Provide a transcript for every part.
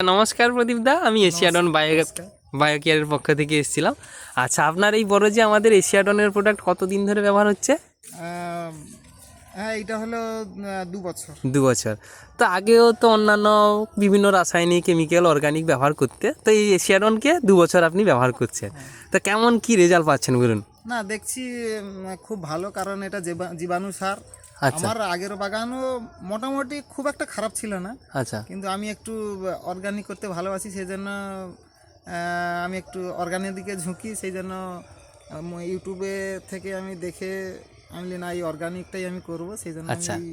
নমস্কার প্রদীপ দা, আমি এশিয়াডন নমস্কার। বায়োকেয়ারের পক্ষ থেকে এসেছিলাম। আচ্ছা, আপনার এই বড় যে আমাদের এশিয়াডনের প্রোডাক্ট কতদিন ধরে ব্যবহার হচ্ছে? হ্যাঁ, এটা হলো 2 বছর। 2 বছর। তো আগেও তো অন্যান্য বিভিন্ন রাসায়নিক কেমিক্যাল অর্গানিক ব্যবহার করতে, তো এই এশিয়াডনকে 2 বছর আপনি ব্যবহার করছেন। তো কেমন কি রেজাল্ট পাচ্ছেন বলুন? না, দেখছি খুব ভালো, কারণ এটা জীবাণু সার। আচ্ছা আমার আগের বাগানও মোটামুটি খুব একটা খারাপ ছিল না, আচ্ছা কিন্তু আমি একটু অর্গানিক করতে ভালোবাসি, সেই জন্য আমি একটু অর্গানিক দিকে ঝুঁকি। সেই জন্য ইউটিউবে থেকে আমি দেখে আমি বলি, না, এই অর্গানিকটাই আমি করব, সেই জন্য আচ্ছা আমি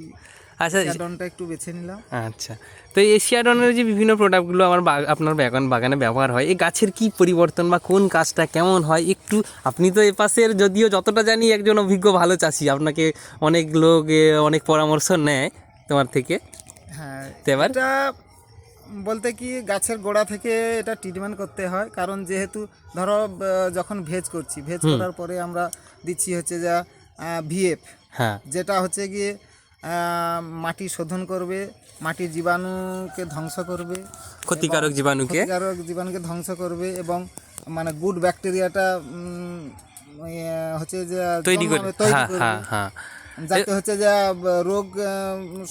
আচ্ছা ডনটা একটু বেছে নিলাম। আচ্ছা। তো এই এশিয়াডনের যে বিভিন্ন প্রোডাক্টগুলো আপনার বাগানে ব্যবহার হয়, এই গাছের কি পরিবর্তন বা কোন কাজটা কেমন হয় একটু, আপনি তো এপাশের যদিও যতটা জানি একজন অভিজ্ঞ ভালো চাষি, আপনাকে অনেক লোক অনেক পরামর্শ নেয় তোমার থেকে। হ্যাঁ, তো এবার এটা বলতে কি, গাছের গোড়া থেকে এটা ট্রিটমেন্ট করতে হয়, কারণ যেহেতু ধরো যখন ভেজ করছি, ভেজ করার পরে আমরা দিচ্ছি হচ্ছে যা ভিএফ, হ্যাঁ যেটা হচ্ছে গিয়ে মাটি শোধন করবে, মাটির জীবাণুকে ধ্বংস করবে, ক্ষতিকারক জীবাণুকে ক্ষতিকারক জীবাণুকে ধ্বংস করবে, এবং মানে গুড ব্যাকটেরিয়াটা হচ্ছে যে তৈরি করে। তৈরি হ্যাঁ করবে, হ্যাঁ হ্যাঁ যাতে হচ্ছে যে রোগ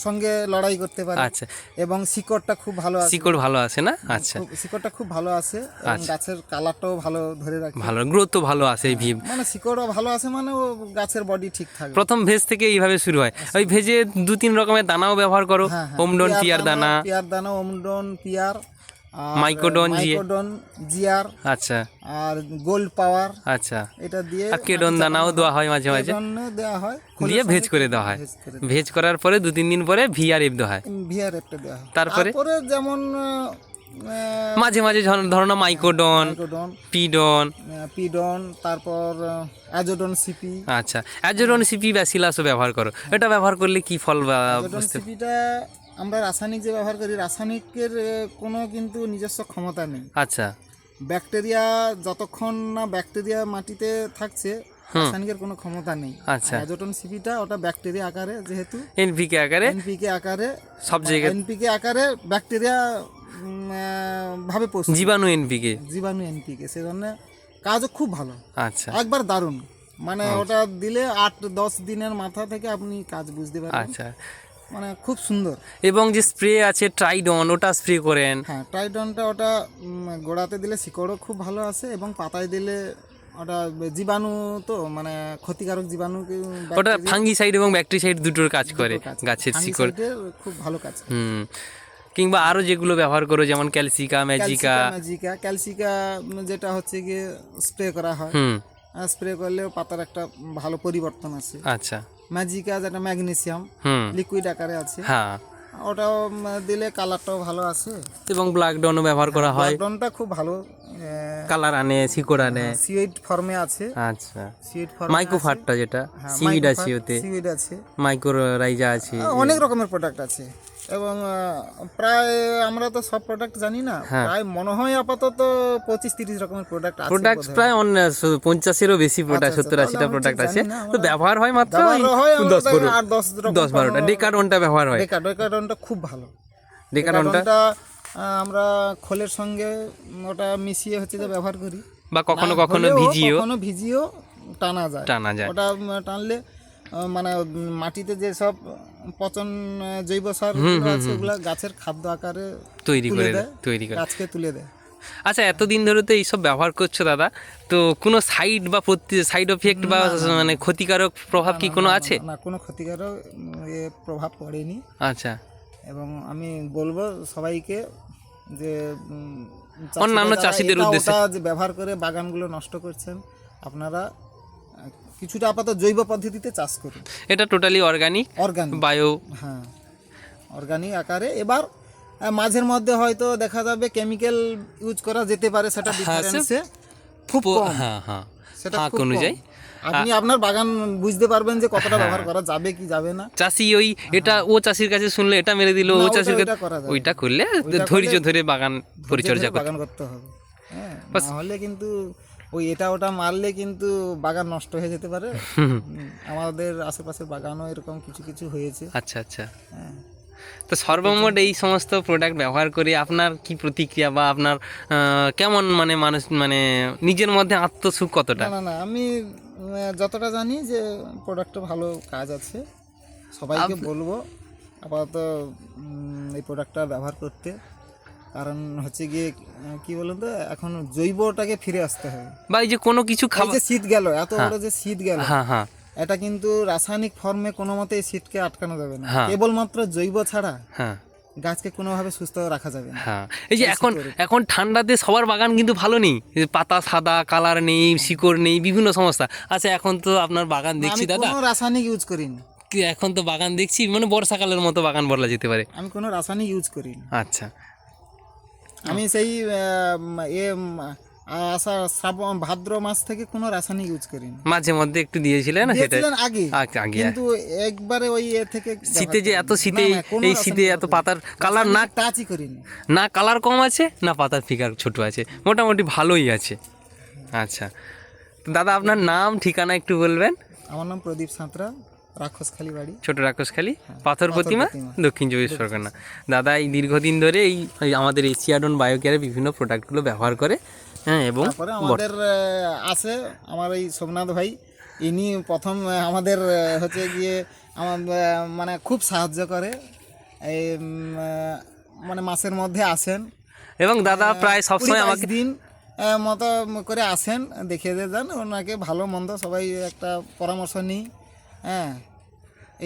সঙ্গে লড়াই করতে পারে। আচ্ছা, এবং শিকড়টা খুব ভালো আছে, শিকড় ভালো আছে না? আচ্ছা, শিকড়টা খুব ভালো আছে, এবং গাছের কালারটাও ভালো ধরে রাখে, ভালো গ্রোথও ভালো আছে এই ভিম। মানে শিকড়ও ভালো আছে, মানে ও গাছের বডি ঠিক থাকবে। প্রথম ভেজ থেকে এইভাবে শুরু হয়। ওই ভেজে 2-3 রকমের দানাও ব্যবহার করো, হ্যাঁ হ্যাঁ, ওমডন টিয়ার দানা, পিয়ার দানা, ওমডন, পিয়ার, আর মাইকোডন জিয়ার, আচ্ছা আর গোল্ড পাওয়ার, আচ্ছা। এটা দিয়ে আর কেডন দানাও দেওয়া হয় মাঝে মাঝে, দেওয়া হয়, দিয়ে ভেজ করে দেওয়া হয়। ভেজ করার পরে 2-3 দিন পরে ভিআরএফ দেওয়া হয়। ভিআরএফটা দেওয়া হয়। তারপরে যেমন মাঝে মাঝে ধরো না মাইকোডন, মাইকোডন, পিডন, পিডন, তারপর অ্যাজোডন সিপি। আচ্ছা, অ্যাজোডন সিপি ব্যাসিলাসও ব্যবহার করো। এটা ব্যবহার করলে কি ফল অ্যাজোডন বুঝতে? সিপিটা আমরা রাসায়নিক যে ব্যবহার করি, রাসায়নিকের কোনো কিন্তু নিজস্ব ক্ষমতা নেই। আচ্ছা ব্যাকটেরিয়া যতক্ষণ না ব্যাকটেরিয়া মাটিতে থাকছে, রাসায়নিকের কোনো ক্ষমতা নেই। আচ্ছা, অ্যাজোডন সিপিটা ওটা ব্যাকটেরিয়া আকারে, যেহেতু এনপিকে আকারে এনপিকে আকারে, সব জায়গায়, এনপিকে আকারে ব্যাকটেরিয়া ভাবে পোষে, জীবাণু এনপিকে, জীবাণু এনপিকে, সেজন্য কাজও খুব ভালো, আচ্ছা একবার দারুণ। মানে ওটা দিলে 8-10 দিনের মাথা থেকে আপনি কাজ বুঝতে পারবেন, আচ্ছা। মানে খুব সুন্দর। এবং যে স্প্রে আছে ট্রাইডন, ওটা স্প্রে করেন? হ্যাঁ, ট্রাইডনটা ওটা গোড়াতে দিলে শিকড়ও খুব ভালো আসে, এবং পাতায় দিলে ওটা জীবাণু, তো মানে ক্ষতিকারক জীবাণু, ওটা ফাঙ্গিসাইড এবং ব্যাকটেরিসাইড দুটোর কাজ করে গাছের শিকড়, খুব ভালো কাজ করে। কিংবা আরো যেগুলো ব্যবহার করো, যেমন ক্যালসিকা, ম্যাজিকা। ক্যালসিকা যেটা হচ্ছে গিয়ে স্প্রে করা হয়, স্প্রে করলেও পাতার একটা ভালো পরিবর্তন আছে। আচ্ছা, ম্যাজিকা যেটা ম্যাগনেসিয়াম লিকুইড আকারে আছে, হ্যাঁ, ওটাও দিলে কালারটাও ভালো আছে। এবং ব্ল্যাক ডনও ব্যবহার করা হয়, ডনটা খুব ভালো কালার আনে, শিকড় আনে। সিউইড ফর্মে আছে। আচ্ছা, সিউইড ফর্মে মাইক্রোফাটটা যেটা সিউইড আছে, ওতে সিউইড আছে, মাইক্রোরাইজা আছে, অনেক রকমের প্রোডাক্ট আছে। এবং প্রায় আমরা তো সব প্রোডাক্ট জানি না, প্রায় মনে হয় আপাতত 25-30 রকমের প্রোডাক্ট আছে। প্রোডাক্ট প্রায় 50-এরও বেশি প্রোডাক্ট, 70-80টা প্রোডাক্ট আছে। তো ব্যবহার হয় মাত্র 10-12টা। ডেকাডনটা ব্যবহার হয়, ডেকাডনটা খুব ভালো। ডেকাডনটা আমরা খোলের সঙ্গে ওটা মিশিয়ে হচ্ছে যে ব্যবহার করি, বা কখনো কখনো ভিজিও টানা যায়। ওটা টানলে মানে মাটিতে যে সব পচন জৈব সার আছে, ওগুলা গাছের খাদ্য আকারে তৈরি করে গাছকে তুলে দেয়। আচ্ছা, এতদিন ধরে তো এইসব ব্যবহার করছো দাদা, তো কোনো সাইড এফেক্ট বা মানে ক্ষতিকারক প্রভাব কি কোনো আছে? না, কোনো ক্ষতিকারক প্রভাব পড়েনি। আচ্ছা, এবং আমি বলবো সবাইকে যে অন্যান্য চাষিদের উদ্দেশ্যে, যে ব্যবহার করে বাগানগুলো নষ্ট করছেন, আপনারা কিছুটা আপাতত জৈব পদ্ধতিতে চাষ করুন। এটা টোটালি অর্গানিক বায়ো, হ্যাঁ, অর্গানিক আকারে। এবার মাঝের মধ্যে হয়তো দেখা যাবে কেমিক্যাল ইউজ করা যেতে পারে, সেটা ডিফারেন্সে খুব কম। হ্যাঁ, সেটা খুব অনুযায়ী আপনি আপনার বাগান বুঝতে পারবেন যে কতটা ব্যবহার করা যাবে কি যাবে না। চাষি ওই এটা ও চাষির কাছে শুনলে এটা মেরে দিল, ও চাষির কাছে ওইটা করলে ধৈর্য ধরে বাগান পরিচর্যা করতে হবে। হ্যাঁ, না হলে কিন্তু ওই এটা ওটা মারলে কিন্তু বাগান নষ্ট হয়ে যেতে পারে। আমাদের আশেপাশে বাগানও এরকম কিছু কিছু হয়েছে। আচ্ছা আচ্ছা, হ্যাঁ। তো সর্বমোট এই সমস্ত প্রোডাক্ট ব্যবহার করে আপনার কি প্রতিক্রিয়া বা আপনার কেমন মানে মানুষ মানে নিজের মধ্যে আত্মসুখ কতটা? না না না, আমি যতটা জানি যে প্রোডাক্টটা ভালো কাজ আছে, সবাইকে বলবো আপাতত এই প্রোডাক্টটা ব্যবহার করতে। কারণ হচ্ছে গিয়ে কি বলুন তো, এখন জৈবটাকে ফিরে আসতে হবে। বা এই যে কোনো কিছু এই খাবার, যে শীত গেল, এত বড় যে শীত গেল, হ্যাঁ হ্যাঁ এটা কিন্তু রাসায়নিক ফর্মে কোনো মতে এই শীতকে আটকানো যাবে না। হ্যাঁ। কেবলমাত্র জৈব ছাড়া হ্যাঁ গাছকে কোনোভাবে সুস্থ রাখা যাবে না। হ্যাঁ, এই যে এখন এখন ঠান্ডাতে সবার বাগান কিন্তু ভালো নেই, এই যে পাতা সাদা, কালার নেই, শিকড় নেই, বিভিন্ন সমস্যা। আচ্ছা এখন তো আপনার বাগান দেখছি আমি দাদা, কোনো রাসায়নিক ইউজ করিনি। এখন তো বাগান দেখছি মানে বর্ষাকালের মতো বাগান বলা যেতে পারে। আমি কোনো রাসায়নিক ইউজ করিনি। আচ্ছা আমি সেই আষাঢ় শ্রাবণ ভাদ্র মাস থেকে কোনো রাসায়নিক ইউজ করিনি। মাঝে মধ্যে একটু দিয়েছিলেন সেটা দিয়েছিলেন আগে, আগে কিন্তু একবারে ওই থেকে শীতে যে এত শীতে এই শীতে এত পাতার কালার না টাচই করিনি। না কালার কম আছে না পাতার ফিগার ছোট আছে, মোটামুটি ভালোই আছে। আচ্ছা তো দাদা আপনার নাম ঠিকানা একটু বলবেন? আমার নাম প্রদীপ সাঁতরা, রাক্ষসখালী বাড়ি, ছোট রাক্ষসখালী, পাথর প্রতিমা, দক্ষিণ চব্বিশ পরগনা। দাদা এই দীর্ঘদিন ধরে এই আমাদের এশিয়াডন বায়োকেয়ারের বিভিন্ন প্রোডাক্টগুলো ব্যবহার করে, হ্যাঁ, এবং তারপরে আমাদের আছে আমার এই সোমনাথ ভাই, ইনি প্রথম আমাদের হচ্ছে গিয়ে আমার মানে খুব সাহায্য করে। এই মানে মাসের মধ্যে আসেন এবং দাদা প্রায় সবসময় 20-22 আমাকে দিন মতো করে আসেন, দেখিয়ে দিয়ে যান। ওনাকে ভালো মন্দ সবাই একটা পরামর্শ নিই, হ্যাঁ,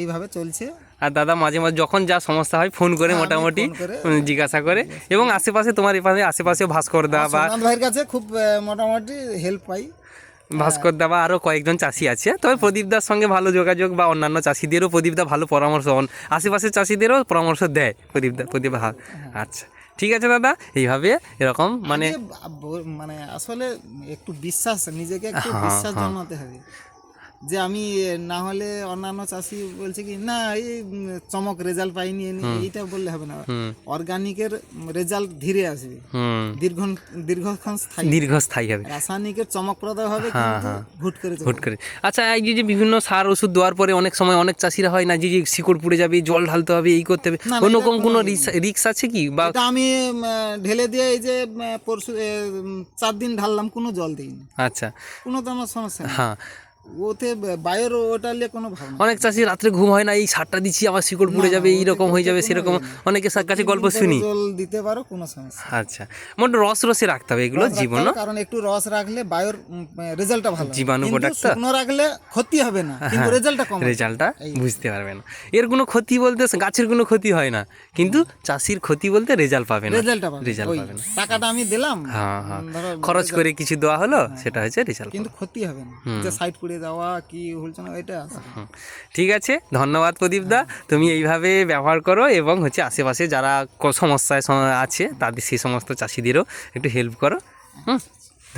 এইভাবে চলছে। আর দাদা মাঝে মাঝে যখন যা সমস্যা হয় ফোন করে হ্যাঁ, আমি মোটামুটি ফোন করে জিজ্ঞাসা করে, এবং আশেপাশে তোমার এপাশে আশেপাশেও ভাস্কর দা বা সোমনাথ ভাইয়ের কাছে খুব মোটামুটি হেল্প পাই। ভাস্কর দা বা আরও কয়েকজন চাষি আছে, তবে প্রদীপদার সঙ্গে ভালো যোগাযোগ, বা অন্যান্য চাষিদেরও প্রদীপদা ভালো পরামর্শ, আশেপাশের চাষিদেরও পরামর্শ দেয় প্রদীপ। আচ্ছা ঠিক আছে দাদা, এইভাবে এরকম মানে মানে আসলে একটু বিশ্বাস, নিজেকে একটু বিশ্বাস জন্মাতে হবে যে আমি না হলে অন্যান্য চাষি বলছে কি না এই চমক রেজাল্ট পাইনি, এইটা বললে হবে না। অর্গানিকের রেজাল্ট ধীরে আসবে, দীর্ঘক্ষণ দীর্ঘস্থায়ী হবে, রাসায়নিকের চমকপ্রদ হবে কিন্তু হুট করে চলে হুট করে। আচ্ছা এই যে বিভিন্ন সার ওষুধ দেওয়ার পরে অনেক সময় অনেক চাষিরা হয় না যে শিকড় পুড়ে যাবে, জল ঢালতে হবে, এই করতে হবে, না, না, কোনো এটা কোনো রিস্ক আছে কি? বা এটা আমি ঢেলে দিয়ে এই যে পরশু 4 দিন ঢাললাম, কোনো জল দিইনি, আচ্ছা কোনো তো আমার সমস্যা নেই। হ্যাঁ, ওতে বায়োর ওটা নিয়ে কোনো ভাবনা নেই। অনেক চাষি রাত্রে ঘুম হয় না, এই সারটা দিচ্ছি আমার শিকড় পুড়ে যাবে, এইরকম হয়ে যাবে সেরকম, অনেকের কাছে গল্প শুনি। জল দিতে পারো, কোনো সমস্যা নেই। আচ্ছা মোট রসে রাখতে হবে এগুলো রস রাখতে জীবন, হবে, কারণ একটু রস রাখলে বায়োর রেজাল্টটা ভালো হবে। জীবাণু কিন্তু প্রোডাক্টটা শুকনো রাখলে ক্ষতি হবে না, কিন্তু রেজাল্টটা কম হবে। রেজাল্টটা বুঝতে পারবে না। এর কোনো ক্ষতি বলতে গাছের কোনো ক্ষতি হয় না, কিন্তু চাষির ক্ষতি বলতে রেজাল্ট পাবে না, রেজাল্টটা পাবে, রেজাল্ট ওই পাবে না। টাকাটা আমি দিলাম, হ্যাঁ হ্যাঁ, ধরো খরচ করে কিছু দেওয়া হলো, সেটা হচ্ছে রেজাল্ট। কিন্তু ক্ষতি হবে না, যে সাইড করে যাওয়া কি হচ্ছে না, এটা আছে। ঠিক আছে, ধন্যবাদ প্রদীপদা, তুমি এইভাবে ব্যবহার করো, এবং হচ্ছে আশেপাশে যারা সমস্যায় আছে তাদের সেই সমস্ত চাষিদেরও একটু হেল্প করো।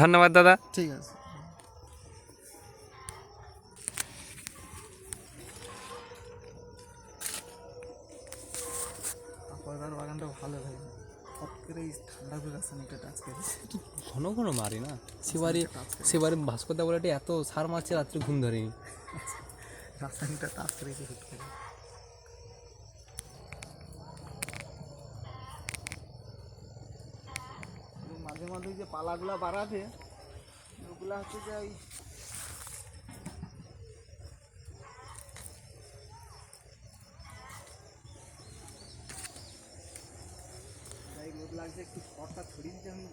ধন্যবাদ দাদা। ঠিক আছে। আপনার বাগানটা ভালো ভাই, হট করে এই ঠান্ডা করে রাসায়নিকটা টাচ করেছে। ঘন ঘন মারে না, সেবারে ভাস্করদা বলে এত সার মারছে রাত্রে ঘুম ধরেনি। রাসায়নিকটা টাচ করেছে হুট করে। মাঝে মাঝে যে পালাগুলা বাড়াবে, ওগুলা হচ্ছে যে ওই রোদ লাগছে, একটু খড়টা ছড়িয়ে দিতে হবে।